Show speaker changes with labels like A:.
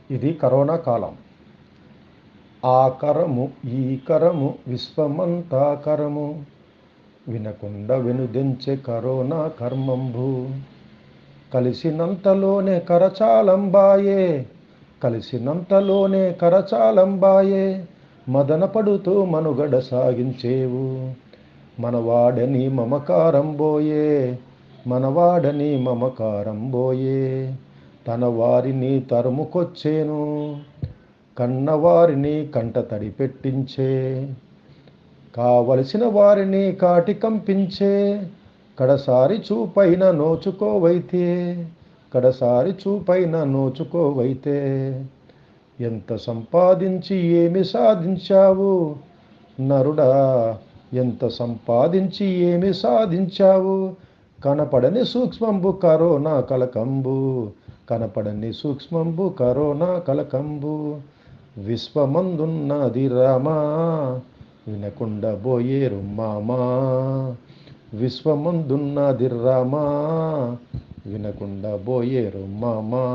A: ఇది కరోనా కాలం. ఆ కరము ఈ కరము విశ్వమంతా కరము, వినకుండా వెనుదెంచె కరోనా కర్మంబు. కలిసినంతలోనే కరచాలంబాయే, కలిసినంతలోనే కరచాలంబాయే, మదన పడుతూ మనుగడ సాగించేవు. మనవాడని మమకారం బోయే, మనవాడని మమకారం బోయే, తన వారిని తరుముకొచ్చేను, కన్నవారిని కంట తడి పెట్టించే, కావలసిన వారిని కాటి కంపించే, కడసారి చూపైన నోచుకోవైతే, కడసారి చూపైన నోచుకోవైతే. ఎంత సంపాదించి ఏమి సాధించావు నరుడా, ఎంత సంపాదించి ఏమి సాధించావు, కనపడని సూక్ష్మంబు కరోనా కలకంబు, కనపడని సూక్ష్మంబు కరోనా కలకంబు. విశ్వమందున్నది రామా, వినకుండా బోయేరు మామా, విశ్వమందున్నది రామా, వినకుండా బోయేరు మామా.